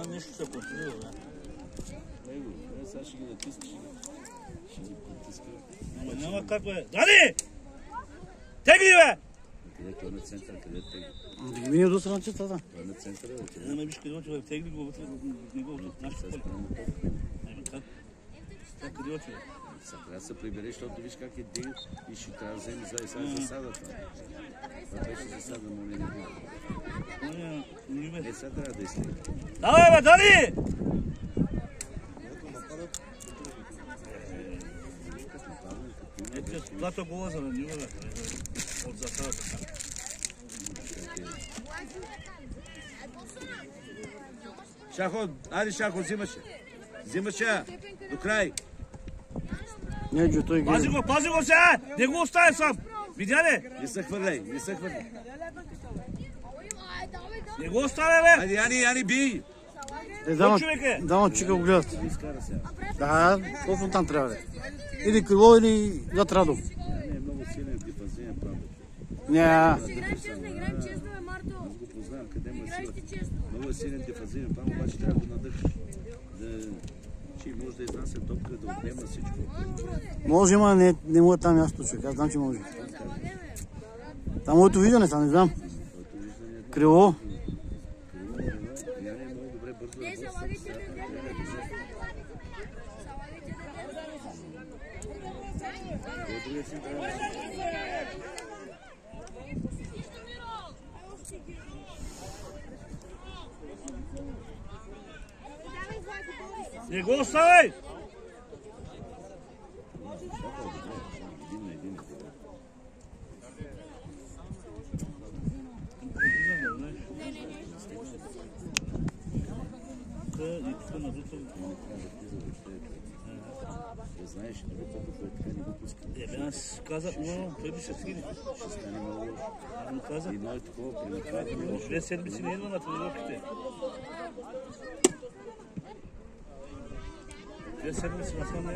Нещо се контролира, бе. Него, сега ще ги натискаш. Ще ги потиска. Няма как, бе. Дани! Тегли, бе! Къде той на център, къде тегли? Да ги мине до странчета, да. Той на центъра, бе, къде? Не ме виж къде отива, тегли го вътре, не го от нашите поли. Как къде отива? Сега трябва да се прибере, защото виж как е дигат и ще трябва да вземе за и сега засада това. Това беше засада, но не е. Е, сега трябва да изследва. Давай, бе, Дани! Ето, плата гола за него, бе. От засадата. Шахо, айде Шахо, взимаше до край. Не, че той ги... Пази го сега! Не го оставя сам! Видя ли? Не се хвърляй, не се хвърляй. Не го оставя, бе! Айде, Яни, бий! Дама чика го гледат. Изкара сега. Да, точно там трябва да е. Или крило, или зад Радо. Не, е много силен дефанзивен план. Не. Аз го познавам, къде му е сила. Много е силен дефанзивен план, обаче трябва да го надъхаш. Че може да изнася топка, да отнема всичко. Може, ама не му е там място, човек. Аз знам, че може. Там моето виждане, сега не знам. Крило. Яни е много добре, бързо работи. Не го оставяй! Знаеш, не го пуска. Аз казах, но той би ще скине. Ще стане много лошо. Едно е такова, при това е много лошо. 2 седмици не идва на тренировките. 2 седмици насам не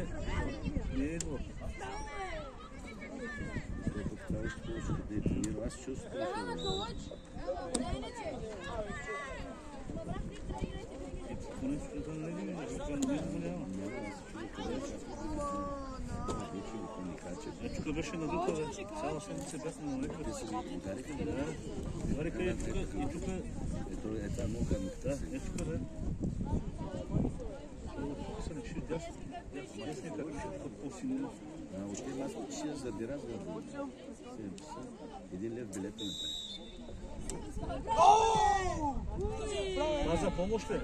е идва. Това още повече да е тренирал. Аз чувствам. Тук беше надута, бе. Цяла седмица бяха на лекарите. Варика е тук и тук. Ето е тази много гадна. Да, е тук, бе. Тук се реши дясно. Дясния как ще по-силно. Още маски ще заради разговор. 7 часа. 1 лев билета не прави. Това за помощ ли?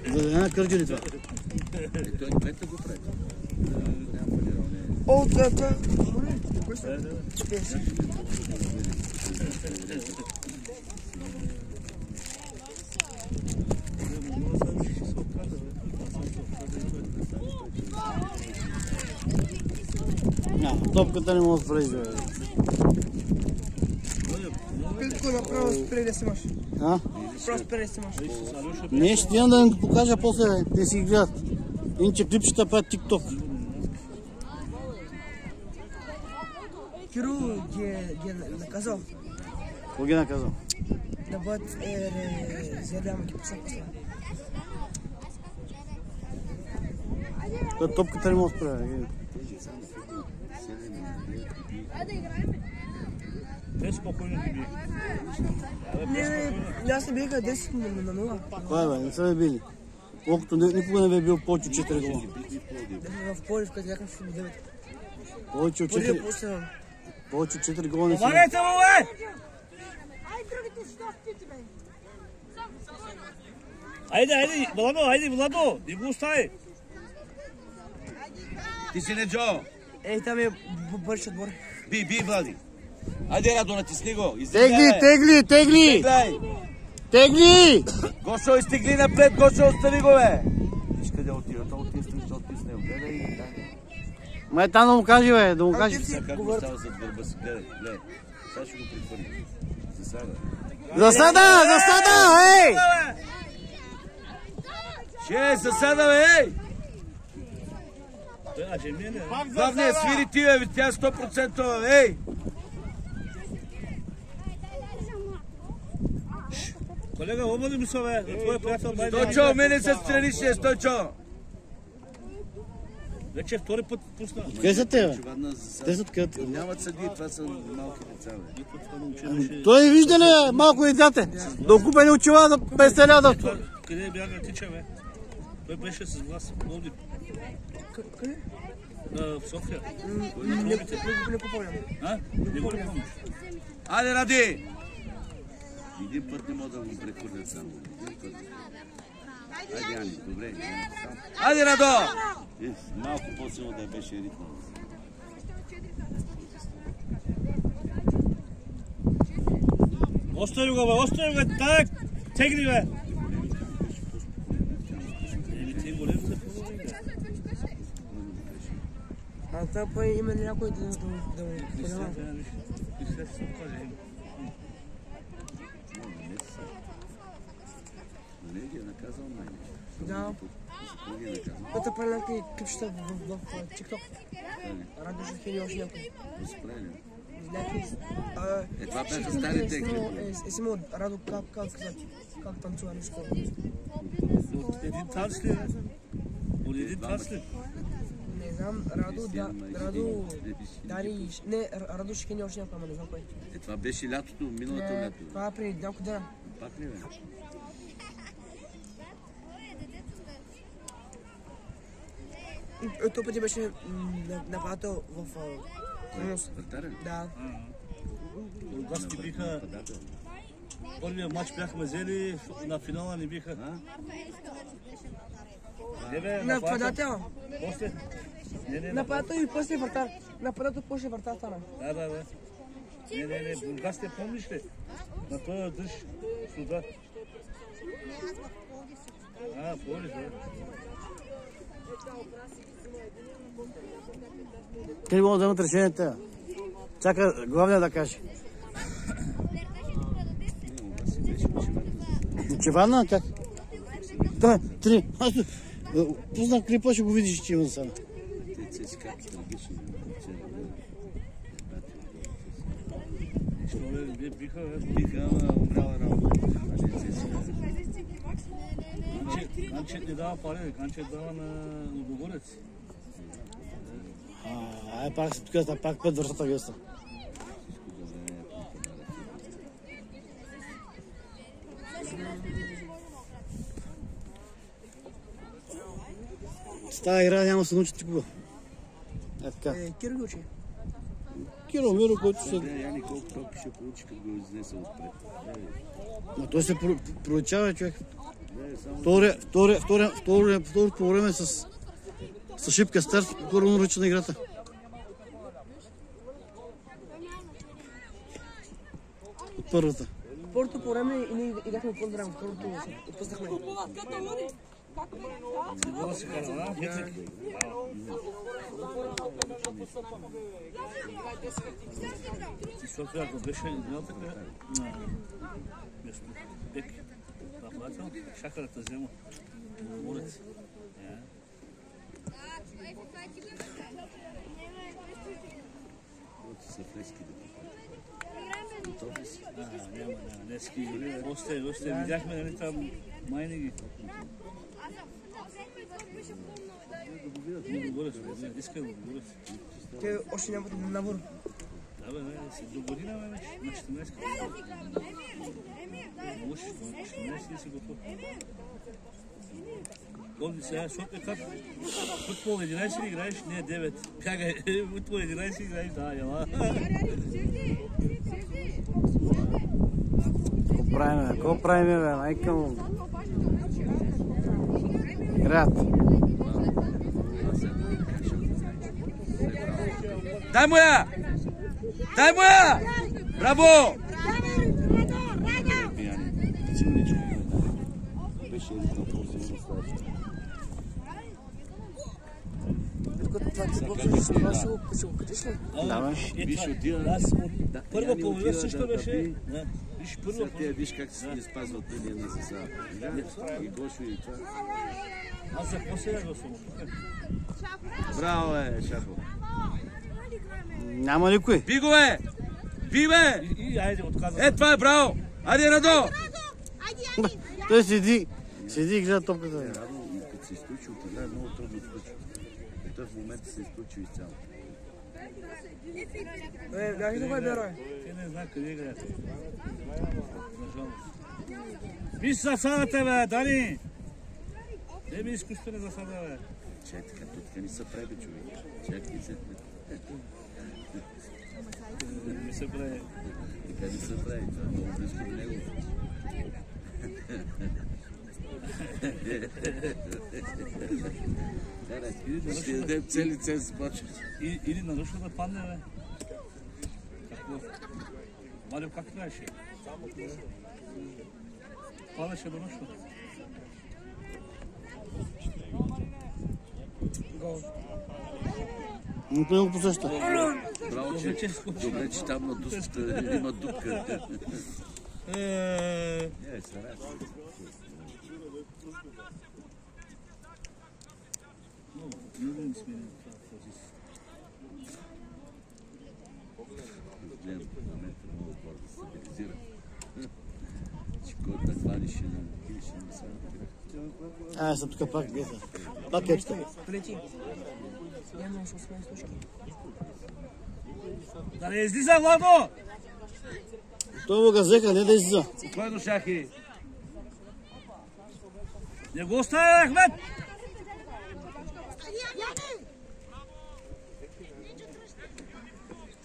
За да не кърджи ли това? Той плета го прави. О, това. Топката не може да влезе. Петко направо спре да снимаш. Просто спре да снимаш. Не, ще имам да им покажа после, да си гледат. Иначе клипчета правят тикток. Киру ги е наказал. Какво ги наказал? Да бъдат заявяма ги посак после. Той топката не може да спре. Те спокойно ги бие. Не, аз не беха 10 на 0. Кой бе, не са ме били. Колкото никога не бе бил повече от 4 гола. В Полив, като бяхме в 9. Повече от 4 повече от 4 гола не си. Помагайте му, бе! Айде, Владо, не го остави. Ти си не Джо. Ей, там е бърш отбор. Би, Влади. Айде, Радо, натисни го. Тегли! Гошо, изтегли напред, Гошо, остави го, бе. Виж къде отива, той отива с него, гледай и Май там да му каже, бе, да му каже. Как му става зад гърба си? Гледай. Сега ще го прехвърля. Засада. Засада, ей! Засада, бе, ей! Пак Главне, свири ти, бе, тя 100%, ей! Колега, обади ми се, бе. Твоя приятел майде. Стойчо, мене се страничне, Стойчо! Вече втори път пусна. Къде са те, бе? Чувадна засада. Те са откъде? Нямат съди, това са малки деца, бе. Той вижда ли, малко децата? Да окупени очила за 50 лева. Къде бяга тича, бе? Той беше с глас. Пловдив. Къде? В София. Не купувам. А? Не го помниш. Айде, Ради! Един път не мога да го прехвърлят само. Един път. Айде, Ани, добре. Айде, Радо! Малко по-силно да беше ритма. Остави го, бе. Так! Тегни, бе. Ти голем се помогне. А това па има някой да подава. Не ги е наказал най-вече. Да. Не ги е наказал. Това прави някакви клипчета в TikTok. Радо Шахини още някой. Възпрели. Това бяха старите клипове. Симо, Радо как танцува нещо. От един танц ли? От един танц ли? Не знам, Радо Шахини още някой, ама не знам кой. Това беше лятото, миналото лято. Това е преди няколко дена. Пак ли, бе? Той пъти беше нападател в Кронос. Вратарен? Да. Бургаски биха... Първият матч бяхме взели, на финала не биха. Нападател. После? Нападател и после вратар. Нападател после вратар стана. Да. Не, Бургас те помниш ли? На този дъжд суда. Пловдив, да. Те не могат да имат решенията. Чака главния да каже. Очевадна, как? Да, 3. Пуснах клипа, ще го видиш, че има сега. Те си как трагично. Биха, ама умряла работа. Ганчет не дава пари, Ганчет дава на Лудогорец. Пак път вършата гъста. С тази игра няма да се научите кога. Е така. Киро учи. Киро Миро, който се... Яни колко топки ще получи, като го изнесе отпред. Но той се проличава, човек. Второ по време с шипка старт, първо нарича на играта. От първата. Първото по време и ние играхме по-време, второто отпуснахме. Защото ако беше играл така, вместо бек нападател, шакарата взема Лудогорец. Са фрески да Няма, днески. Още видяхме, нали там майни ги. Лудогорец, иска Лудогорец. Те още нямат набор. Да, бе, до година вече, на 14. Може, 14 си готов. Колди сега, защото е как футбол 11 ли играеш? Не, 9. Пягай, футбол 11 играеш, да, яла. Какво правим, бе, майка му? Играят. Дай му я! Браво! Давай. Виж, отива. Първа половина също беше. Виж, първа. Виж как се не спазват линия на засада. И Гошо и това. Аз за после я гласувам. Браво, Шахо. Няма никой. Би го, Би, бе! И айде, отказва. Това е, браво! Айде, Радо! Той седи и гледа топката. Радо, като се изключи от игра, е много трудно изключва. И той в момента се изключи изцяло. Те не знае къде играят. Виж засадата, бе, Дани! Не ми изкуствена засада, бе. Чакай, като така ни се прави, човек. Чакай се. Не се прави. Така не се прави, това е много близко до него. Ще дадем цели ценз почва. Или нарушва да падне, бе. Какво? Валев как играеше? Падаше да нарушва. Гол. Но той го посеща. Браво, че добре, че там на дупката има дупка. Старай се. Гледам, в момента много хора да се стабилизира. Че който да хваниш и на килиш и на сега. Аз съм тук пак гледа. Пак е тук. Прилети. Няма още 18 точки. Да не излиза, Владо! Той му го взеха, не да излиза. Спокойно, Шахи. Не го оставя, Ахмед!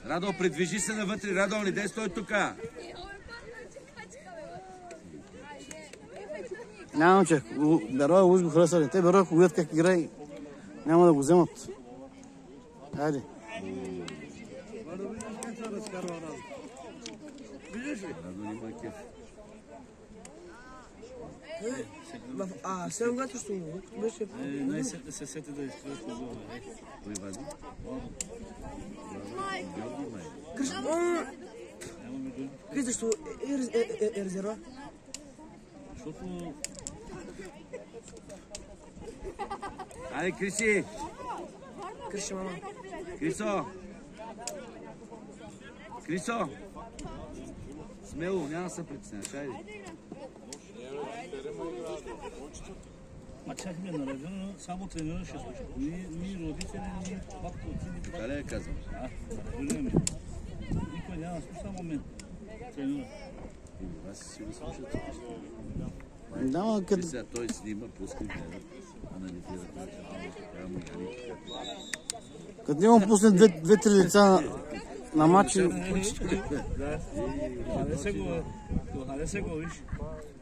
Радо, придвижи се навътре. Радо, не дей стой тука. Нямам че. Бероя уж го харесали. Те Бероя, ако видят как играе, няма да го вземат. Хайде. Радо, няма кеф. Сега когато ще му беше... Най-сетне се сети да изкриваш по зона. Кой вади? Крис, защо е резерва? Защото... Айде, Криси! Крис, мама. Крисо! Крисо! Смело, няма да се притесняваш, айде. Ма чакаме наредено, само трениране ще случи. Ни родители, ни бабка, ни Така ли я казвам? тренираме. Никой няма да слуша момент. Трениране. Аз си го слушат. Да, като... Сега той снима, пуска гледа. Анализира това. Като не му пусне две-три лица на матчи... Да. Хареса го, виж.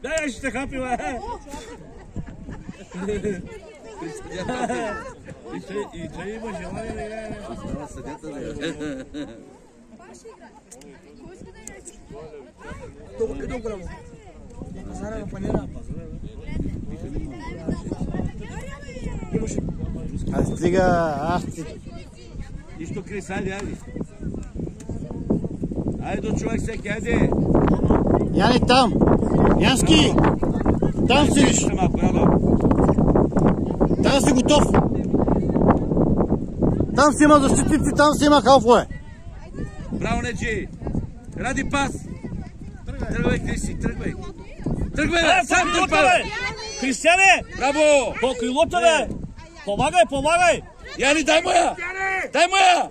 Дай, ще те хапи, бе! И той има желание да играе. Знава съдята да я. Толкова голямо. Пазара на панера. Имаше. Айде, стига, ах ти. Нищо, Крис, айде, айде. Айде до човек всеки, айде. Яни там! Янски! Там си виж! Там си готов! Там си има защитници, там си има халфове! Браво, Неджи! Ради пас! Тръгвай, Криси, тръгвай! Тръгвай, сам тръгвай! Кристияне! Браво! По крилото, бе! Помагай, помагай! Яни, дай му я! Дай му я!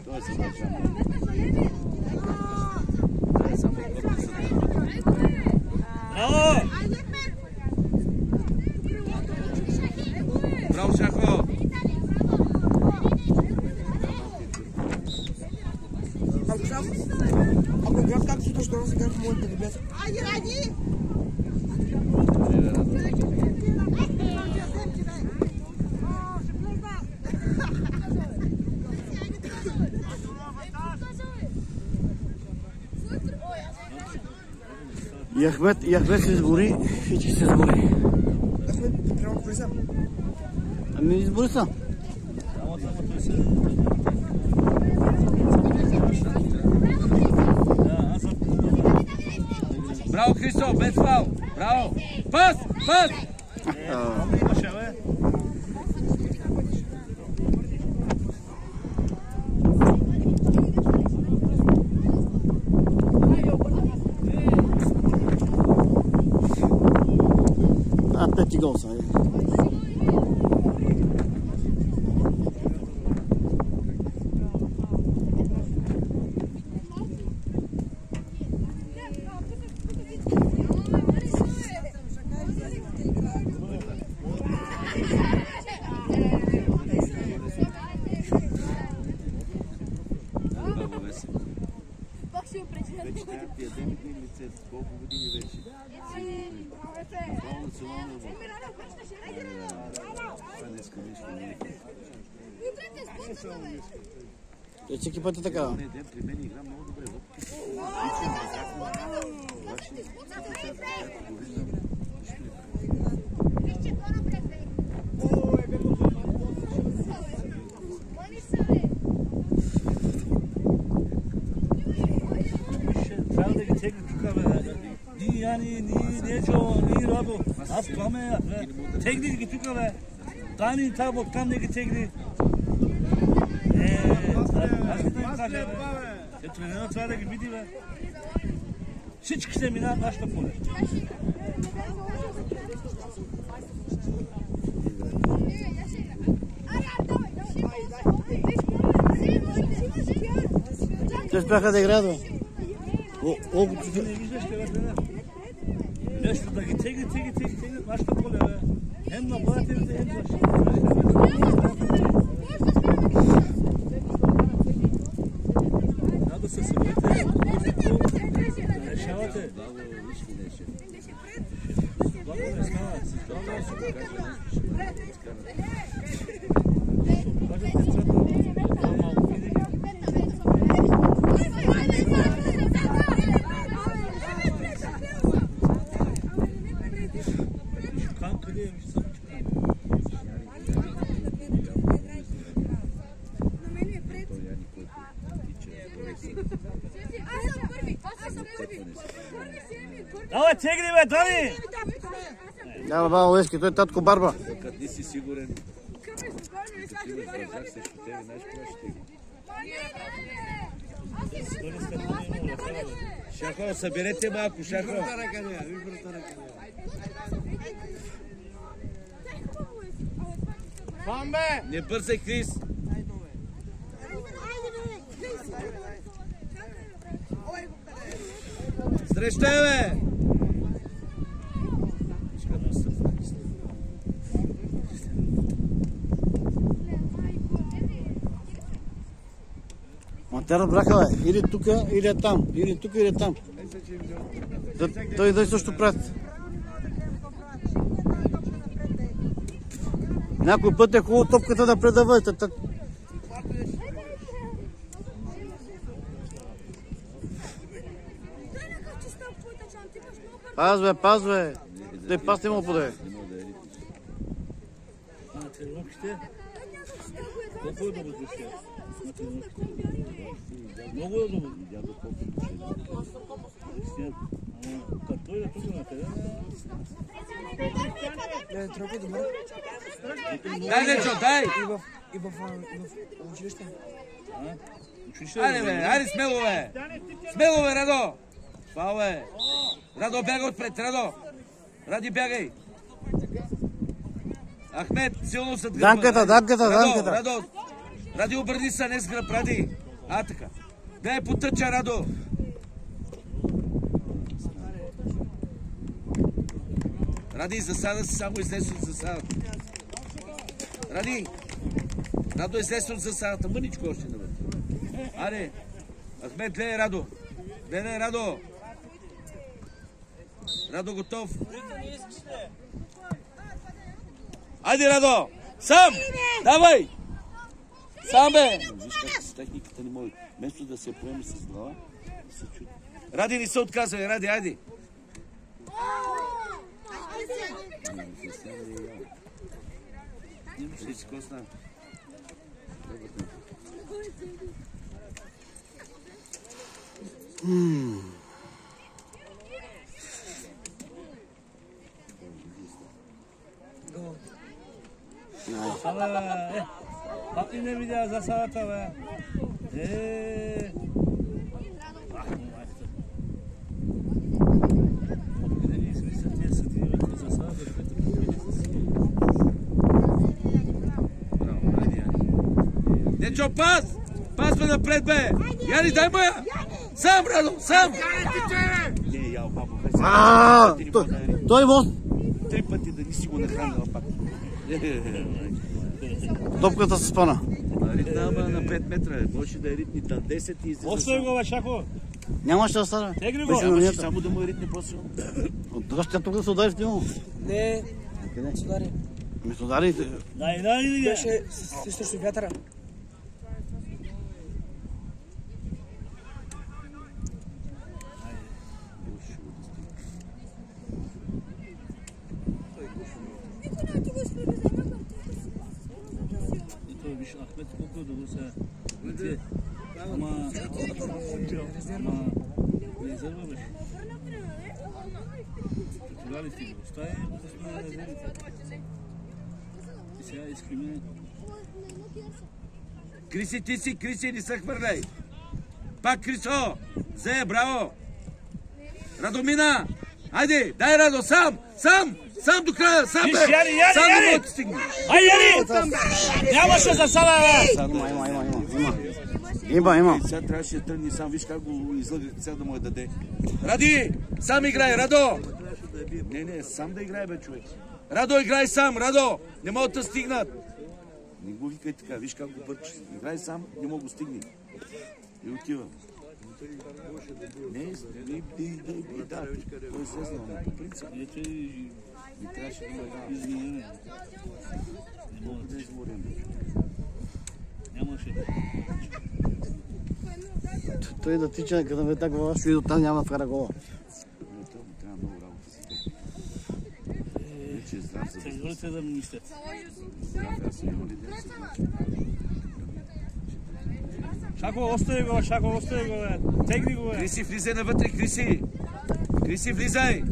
Той се върша. Браво! Браво, Шахо! Ако играят както си, то ще се играят моите ребята. Айде, ради! И Ахмед се сгори, всички се сгори. Ахмед, трябва да влизам. Ами избори са. Само той се... Браво, Христо, без фал. Браво. Пас, пас. Имаше, бе. Пети гол са. Колко години вече? Това днеска нещо не е. Всеки път е така. При мен игра много добре. Трябва да ги тегли тук, бе. Ни Яни, ни Нечо, ни Радо. Аз пламе, бе. Тегли ги тук, бе. Дани там, оттам не ги тегли. Аз не им кажа, бе. Те тренера трябва да ги види, бе. Всички ще минават нашата поле. Те спяха да играят, бе. Ти не виждаш, бе, тренер. Нещо да ги тегли, нашата поле, бе. Хем на младите, хем да се съберете, да решавате. Давай, тегли, бе, Дани! Да, баба Лески, той е татко Барба. Като не си сигурен, като имаш вързак срещу тебе, знаеш кога ще теги? Шахо, съберете малко, Шахо. Не бързай, Крис. Среща е, бе! Ма те разбраха, бе. Или тук, или там. Или тук, или там. Той да също правят. Някой път е хубаво топката да предавате. Паз, бе. Той пас не мога подаде. Колко е да го души? Много е да го души. Като той е тук на тебе. Дай, Нечо, дай! И в училище. Айде, смело, бе! Смело, бе, Радо! Това, бе! Радо, бяга отпред, Радо! Ради, бягай! Ахмед, силно зад гръба. Данката. Радо, Ради, обърни се, не с гръб, Ради. Така. Дай потъча, Радо. Ради, засада си, само излез от засадата. Ради, Радо, излез от засадата, мъничко още навътре. Аре, Ахмед, гледай, Радо. Гледай, Радо. Радо, готов. Айде, Радо! Сам! Давай! Сам, бе! Виж как с техниката не може. Вместо да се поеме с глава, се чуди. Ради, не се отказвай, Ради, айде! Виж Косна. Bak yine bir daha salata be. Дечо, пас! Пас ме напред, бе! Яни, дай му я! Сам, Радо, сам! Не, ял, бабо, бе. Той мост. 3 пъти да не си го нахранила пак. Топката се спана. Ритна, ама на 5 метра. Може да е ритни там 10 и излиза. Остай го, бе, Шако. Нямаше да стане. Тегли го. Беше на Нямаше линията. само да му е ритни по-силно. Тогава ще тук да се удари в тимо. Не, Къде? судари. Ми се удари. Дай. Беше срещу вятъра. Ito bir şey Ahmet kokuyordu bu sefer. Ama rezervamış. Titular istiyor. Ustaya bu kısmına rezerv. Сега искаме. Криси, ти си, Криси, не се хвърляй. Пак Крисо. Зе, браво. Радомина. Айде, дай Радо, сам до края, сам бе. Сам не мога да стигне. Ай, Яри! Нямаше за сама, бе! Има. Сега трябваше да тръгне сам, виж как го излъгах, сега да му я даде. Ради, сам играй, Радо. Не, сам да играй, бе, човек. Радо, играй сам, Радо. Не могат да стигнат. Не го викай така, виж как го бърчи. Играй сам, не мога да стигне. И отива. Не, да, той излезна, но по принцип. Не трябваше да ме Извинявай. да мога да изморим. Нямаше. Той да тича, като ме так глава, ще и до там няма да вкара гола. Трябва много работа си те. Вече е здрав за Треньорите да ми мислят. здрав, аз съм имал лидер. Шако, остай го, бе. Тегни го, бе. Криси, влизай навътре, Криси. Криси, влизай.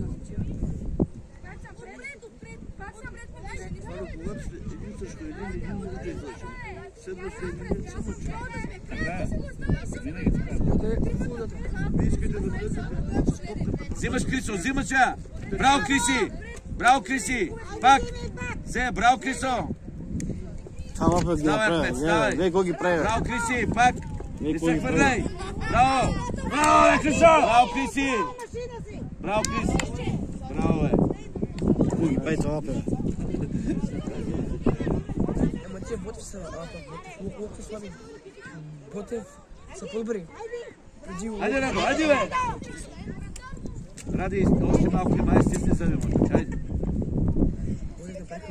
Винаги така. Взимаш Крисо, взимаш я. Браво, Криси. Пак. Зе, браво, Крисо. Само път ги направя. ставай. Вие го ги правя. Браво, Криси, пак. Не се ги хвърляй. Браво. Браво, Крисо! Браво, Криси. Браво, Криси. Браво, бе. Го ги прави това път. Ама тия Ботев са... Колко слаби. Ботев са по-добри. Хайде, Радо, хайде, бе. Ради, още малко не май стисни зъби, може. Хайде.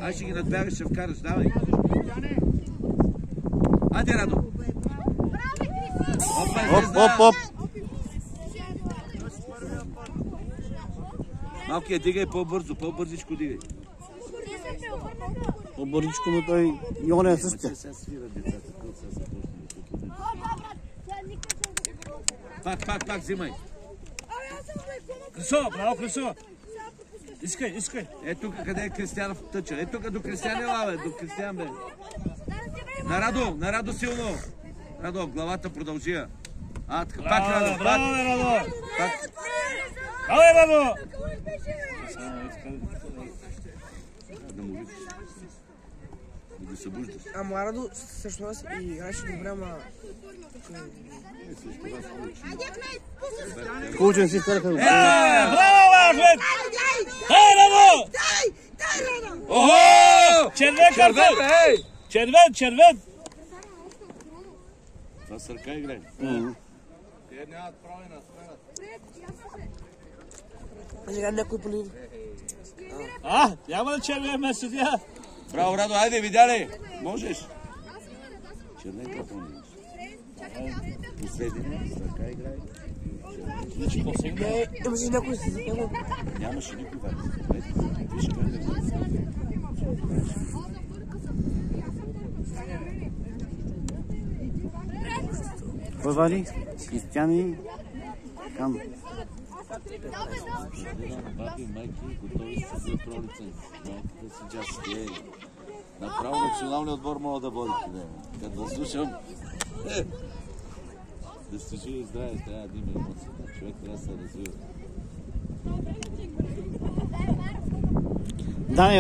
Ай ще ги надбягаш, ще вкараш, давай. Хайде, Радо. Оп. Малкия, дигай по-бързо, по-бързичко дигай. По-бързичко, но той и он е същия. Сега свира децата, които са започнали. Пак, взимай. Крисо, браво, Крисо! Искай. Е тук, къде е Кристиянов тъча. Е тук до Кристиян ела, бе, до Кристиян, бе. На Радо силно. Радо, главата продължи я. Така, пак Радо, Браво, Радо! пак. Браво, Радо! Да му викаш. Да го събуждаш. Ама Радо срещу нас и играше добре, ама... Кучен си стърка. Браво, Ахмед! Дай, Радо! Охо! Червен картон! Червен! Това с ръка играй. Сега някой поли... Няма да червен ме съдия. Браво, Радо, айде, видя ли? Можеш. Червен картон. Последния, с ръка играй. Имаше някой с него. Нямаше никой, бе. Виж как е. Кой вали? Кристияни. Кам. Баби, майки, готови са за пролица. Майките си джаски. Направо националния отбор мога да водите. Като да слушам. Да сте живи и здрави, трябва да има емоции. Човек трябва да се развива.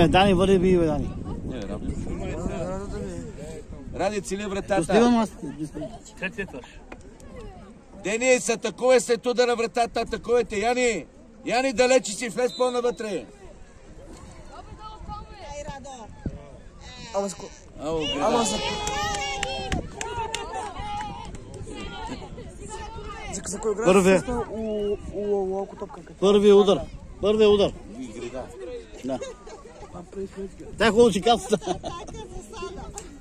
Дани, води би, Дани. Не, Ради. Ради, цели вратата. Достигам аз. Денис, атакувай след туда на вратата, атакувайте. Яни, Яни, далече си, влез по-навътре. Ама за кой играеш? Локо топка. Първият удар. Да. Дай хубаво, че касата.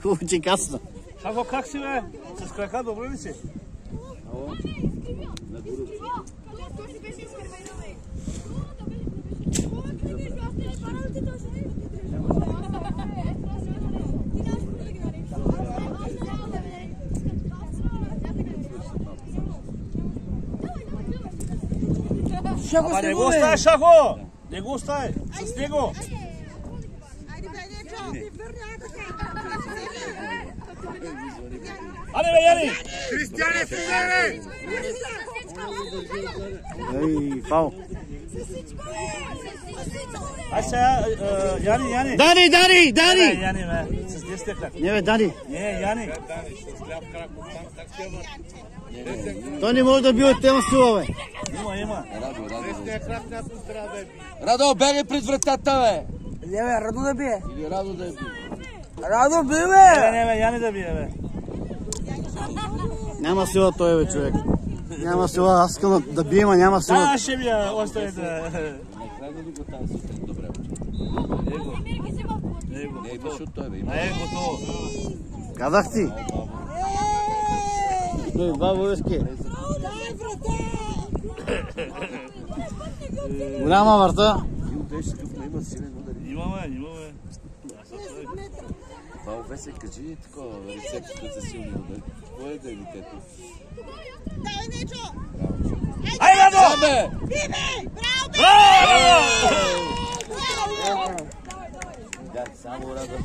Хубаво, че касата. Шафо, как си, бе? С крака, добре ли си? Ама не го оставай, Шафо! Не го оставай! С него! Аде, бе, Яни! Кристияне, стигаре! Ей, фал. Ай сега, Яни! Дани! Яни, бе, с 10 крак. Не, бе, Дани. Не, Яни! Той не може да бие от тема сила, бе. Има. Радо, бегай пред вратата, бе! Не, бе, Радо да бие. Или Радо да е бил. Радо бие, бе! Не, бе, Яни да бие, бе. Няма сила той, бе, човек. Няма сила, аз искам да бием, а няма сила. Аз ще бия, оставите. Накрая ли го тази сутрин? Добре, Него. не имаш от той, бе. Има. Готово. Казах ти. Той, бабо, ески. Голяма врата. Беше такъв, но има силен удар. Имаме. Това Овесе, кажи такова рецептите за силни удари. Кое е да е детето? Давай, Нечо! Ай, Радо! Бе! Браво! Да, само Радо.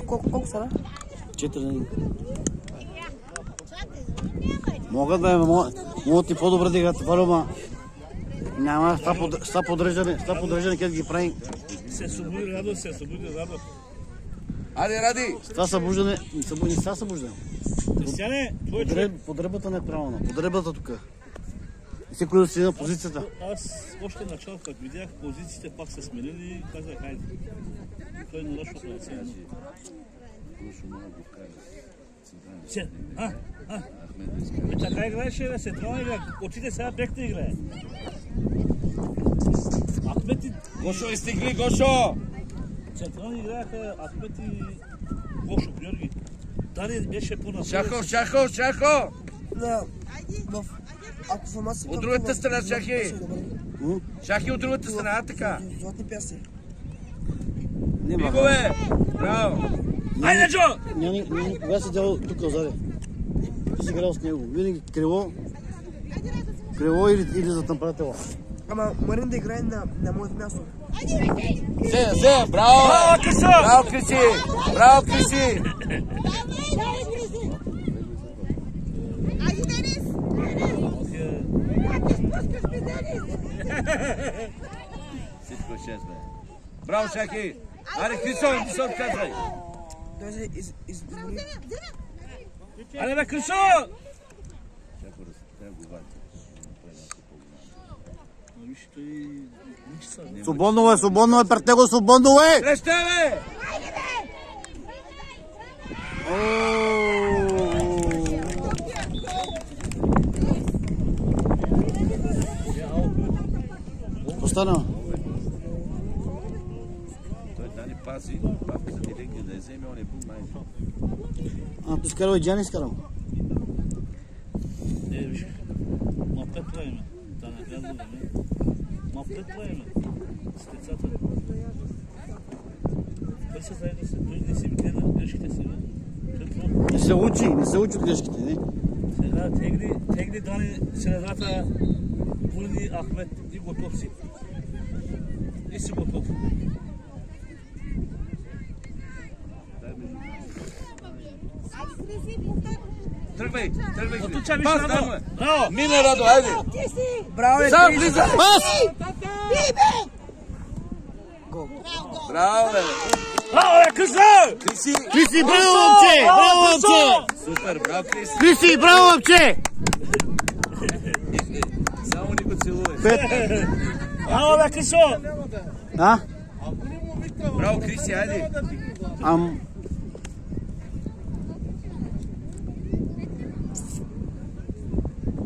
Колко са, бе? 4. Могат да могат и по-добре да играят това, ма няма ста подреждане, където ги прави. Се събуди, Радо. Аде, Ради! Това събуждане, не са събуждане. Кристияне, твой човек. Подребата не е правилна. Подребата тук. Всеки да си на позицията. Аз още начало, като видях позициите, пак се сменили и казах, хайде. Той не лошо прави сега. Се, така играеше, бе, централна игра. Очите сега бекта играе. Ахмет и... Гошо, изтегли, Гошо! Централни играеха Ахмет и Гошо, Георги. Дани беше по-насъл. Шахо! Ако съм аз... От другата страна, Шахи! Шахи от другата страна, така. Златни пяси. Бигове! Браво! Айде, Джо! Кога си дял тук отзаде? Ти си играл с него. Винаги криво или зад напратела. Ама Марин да играе на моето място. Зе, браво! Браво, Криси! Айде, Денис! Всичко е 6, бе. Браво, Шахи! Аре, Крисо, не се отказвай! Той се избори. Айде, бе, Крисо! Шахо, трябва го вади. Виж, той... Свободно е, пред него свободно е! Среща, бе! Остана. Той Дани пази, папи за директно да я вземе, он е бил майчо. Ти изкарал и Джани изкарал. Не, виж. Мапет правиме. Да не гледаме. Мапет правиме. С децата. се знае да се, той не си гледа грешките си. Не се учи от грешките, не? Сега тегли дани средата, Бурни Ахмет и готов си. И си готов. Тръгвай. Отуча виж Пас, Радо. дай, Браво! Мине, Радо, айде. Браво, Сам влизай. Пас! Браво, бе. Браво, бе, Крисо! Криси, браво, момче! Браво, момче! Супер, браво, Крис. Криси, браво, момче! Само ни го целувай. Браво, бе, Крисо! А? Браво, Криси, айде.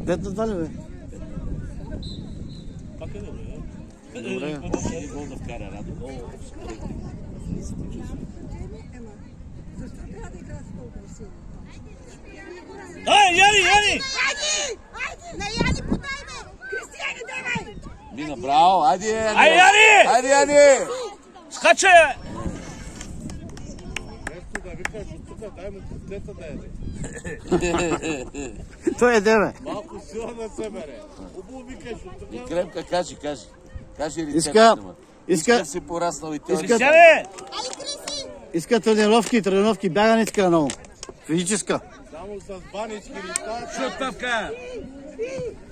Пета два ли, бе? Пак е добре, бе. Добре. Гол да вкара, Радо. Ай, Яни! На Яни подай ме! Кристияни, давай! Мина, браво, айде, Яни. Ай, Яни! Айде, Яни. Скаче! Той е деве. Малко сила на себе, Хубаво викаш от тук. И крепка, кажи. Кажи Иска- рецептата. иска- си пораснал и той. иска- Сяде! Ай, Криси! Иска тренировки, бягане иска много. Физическа. Само с банички неща. Шут, Павка.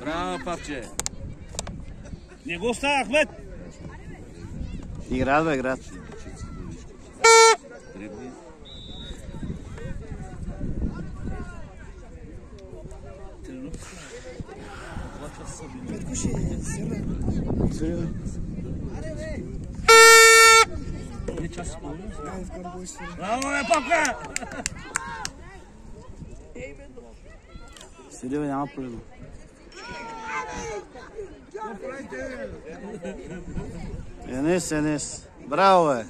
Браво, Павче. Не го оставя, Ахмет! Играят, бе, играят. Тръгни. Сериозно. Браво, бе, Павка! Седи, бе, няма проблем. Енес. Браво, бе.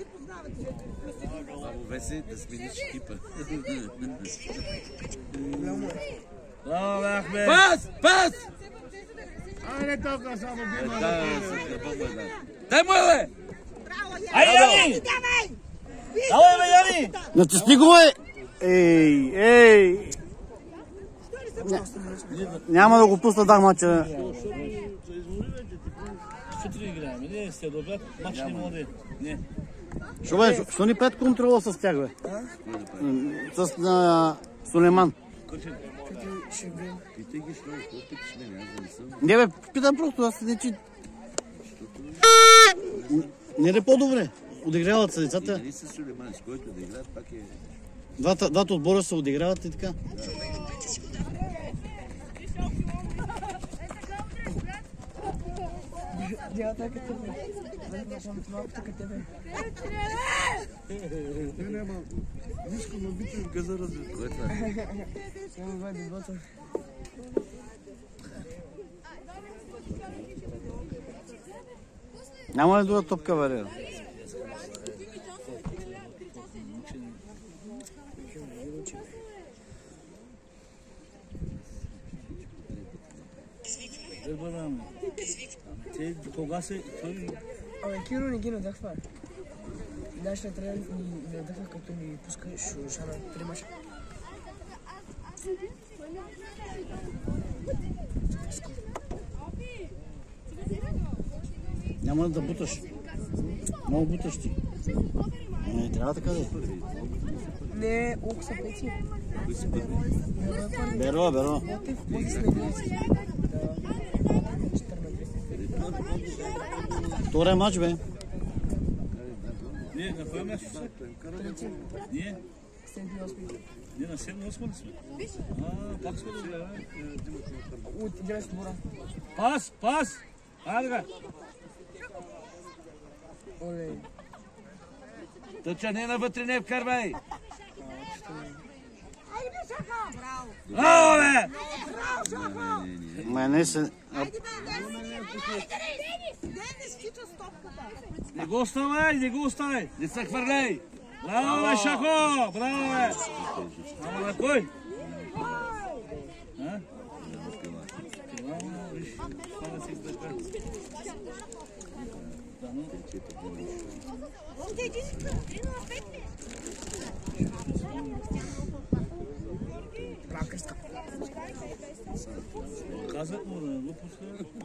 Браво, Весе, да смениш екипа. Браво, бе, Ахмет! Пас! Айде толкова само бима. Дай му, бе! Ай, Яни! Давай! Давай, бе, Яни! Натисни го, бе! Ей! Няма да го пусна так мача. Сутри играем, не сте добре, мач не може. Не. Що ни 5 контрола с тях, бе? С Сулейман. Питай ги, що питаш мене, аз да не съм. Не, бе, питам просто, аз не че... Не е по-добре. Одиграват се децата. Нали са Сулейман, с който да играят, пак е... Двата отбора се одиграват и така. Дело така тебе. Малко така тебе. Нишко ме бите в газа разве. Кой е това? Само вади бота. Няма ли друга топка, бе? Те кога се... Абе, Киро не ги надъхва. Даш не трябва да ни надъхва, като ни пуска шана 3 мача. Няма да буташ. Много буташ ти. Не, трябва така да е. Не, око са пети. Беро. Ботев, боти сме били. Да. 14. Втория матч, бе. Ние на кое място са? Ние? 7-8. Ние на 7-8 ли сме? Пак сме добре, бе. От 9 бора. Пас! Айде бе! Оле. Тъча, не навътре, не вкарвай! Айде, Шако! Браво! Браво, бе! Браво, Шако! Ма не се... Айде, бе, Денис хича стопката. Не го оставай, не го оставай! Не се хвърляй! Браво, бе, Шако! Браво, бе! Ама на кой? А? Браво, виж, това да си издържа. Ти иди си, на 5.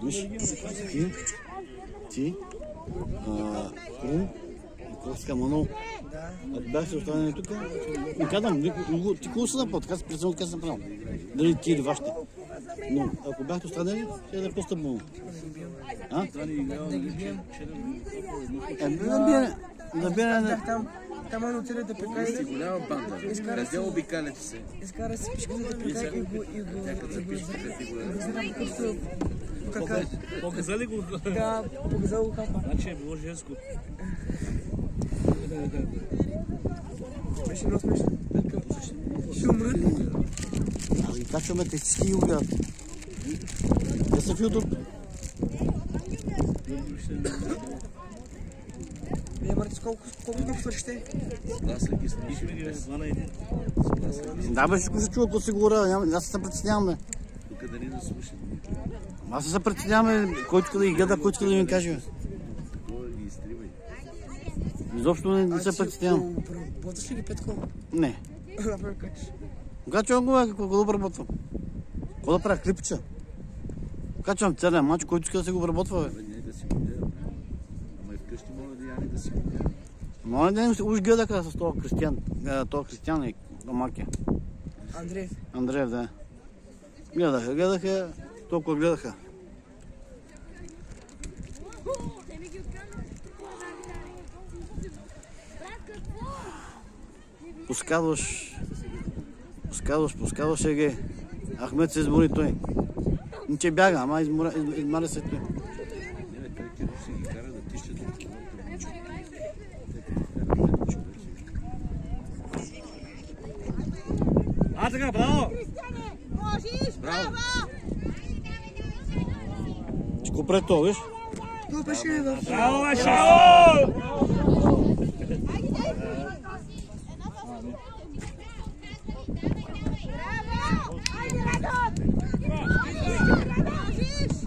Виж, ти, Крум, Коска Мано, ако бях се останали тук, не казвам, ти кого си напал, така си преценил, така си направил. Дали ти или вашите. Но ако бяхте останали, ще да е по-стъпно. Да ги бием. Да бием. Там едно отиде да прекара. Голяма банда. Раздел обикаляте се. Изкара си пичката да прекара и го Показали го? Да, показал го капа. Значи е било женско. Беше много смешно. Ще умра ли? Аз ги качваме, те всички ги убиват. Те са в YouTube. Вие, Мартис, колко дни свършите? Гласа ги снижи. Да, бе, всичко се чува, какво се говоря. Аз се притесняваме. Тук да ни да слушат. Аз се притесняваме, който да ги гледа, който да ми каже. Такова ги изтривай. Изобщо не се притеснявам. Работаш ли ги, Петко? Не. Направи качиш. Качвам го, какво да обработвам? Какво да правя? Клипча? Качвам целия мач, който иска да се го обработва, бе. Не да си го гледам. Ама и вкъщи мога да яни да си го гледам. Моля ден уж гледаха с този Кристиян и Домакия. Андреев. Андреев, да. Гледаха, толкова гледаха. Пускаваш ги. Ахмед се измори той. Ниче бяга, ама измаря се той. Не, той кено си ги кара да тищат от киното. А, така, браво! Можеш, браво! Ще го пред това, виж? Това беше в... Браво, бе, Шао!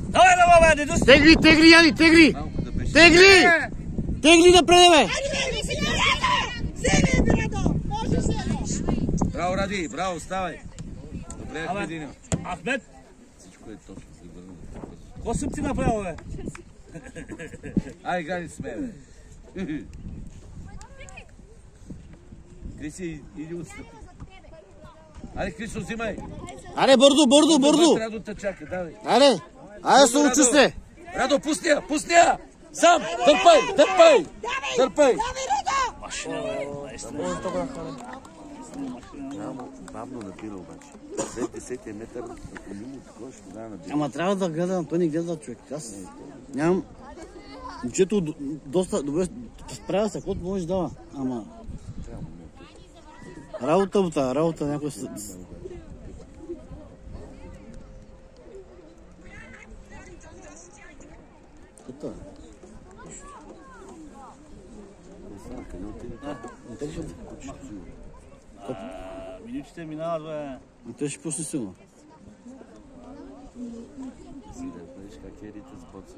Давай, давай, бе, не доста! Тегли, Яни, тегли! Малко да беше. Тегли! Тегли да предеме! Браво, Ради, браво, ставай. Добре, Абе, Ахмедино. Ахмед, Всичко е точно. Се върна. какво съм ти направил, бе? Ай, гани сме, бе. Криси, иди отстъпи. Айде, Крисо, взимай. Аре, бърдо! Радо те чака, давай. Айде, се учусте! Радо, пусни я! Сам! Дърпай! Машина, бе, наистина. Бавно напира обаче. След 10 метър, ако не му такова, ще дава набира. Ама трябва да гледам, той не гледа човек. Аз нямам... Момчето доста добре справя се, каквото можеш дава. Ама... Работа някой... Какво е? Минутите минават, бе. Те ще пусне силно. Си да видиш как е рита с боца.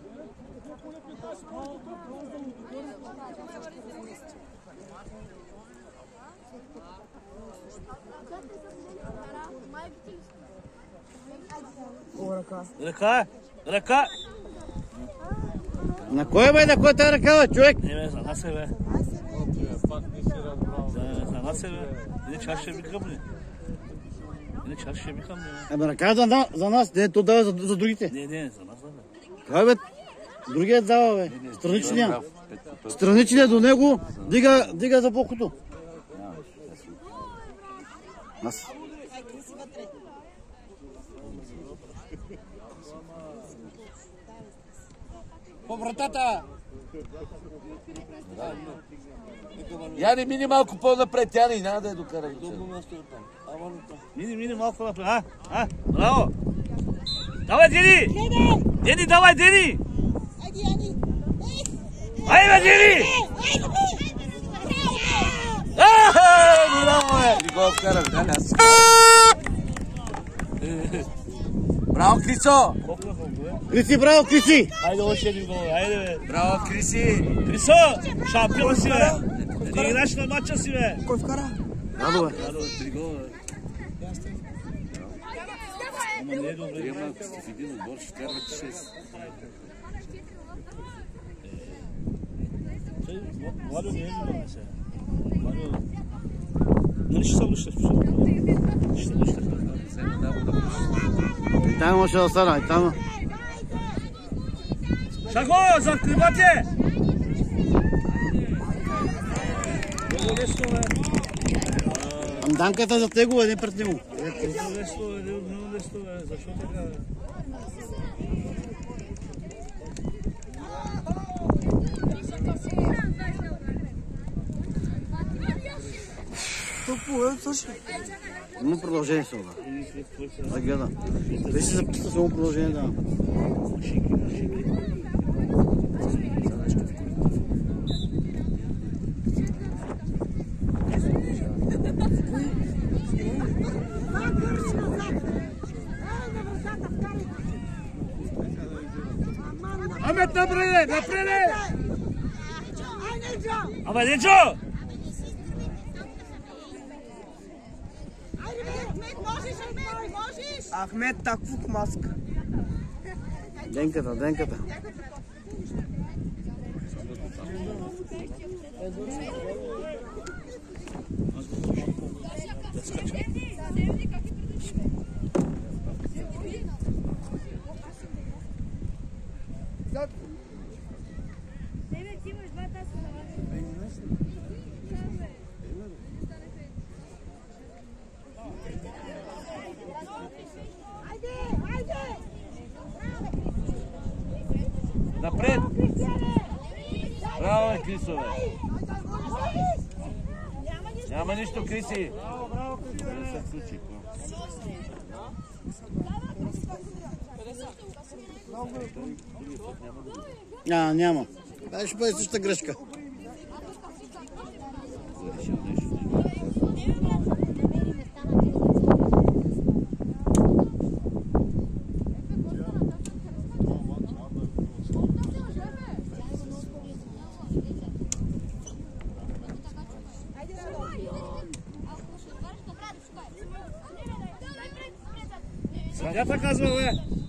Ръка! На кой бе, на кой тази ръка, бе, човек? Не, бе, за нас е, бе. За нас е, бе. Не, чак ще викам, бе. Абе, ръка за нас, не, то дава за другите. Не, за нас, бе. Кой бе? Другият дава, бе. Страничния. Страничния до него, дига за бокото. Аз. По вратата! Яни, мини малко по-напред, Яни, няма да я докара. Мини малко напред. Браво! Давай, Дени! Дени, давай, Дени! Айде, Дени! Браво, бе! Ни го вкарам, да, аз. Браво, Крисо! Криси, браво, Криси! Айде, още един гол, айде, бе! Браво, Криси! Крисо! Шампион си, бе! Не играеш на матча си, бе! Кой вкара? Радо, бе. Три гола. Ама не е добре. Приема в един отбор, ще вкарват 6. Валю не е добре сега. Валю... Нали ще се връщаш? Ще се връщаш. Сега не дава да връщаш. Там може да стана, там. Шако, закривате! Много лесно, бе. Дамката за тегова, не пред него. Много лесно, бе. Защо така, бе? Топо, слушай. Има продължение сега. Да гледа. Той се записа само продължение, да. Амет, напреде! Ама, Нечо! Ахмед таквук маска. Денката. Напред! Браво, бе, Крисове! Няма нищо, Криси! Не се случи. Няма. Това ще бъде същата грешка. Съдята казва, бе!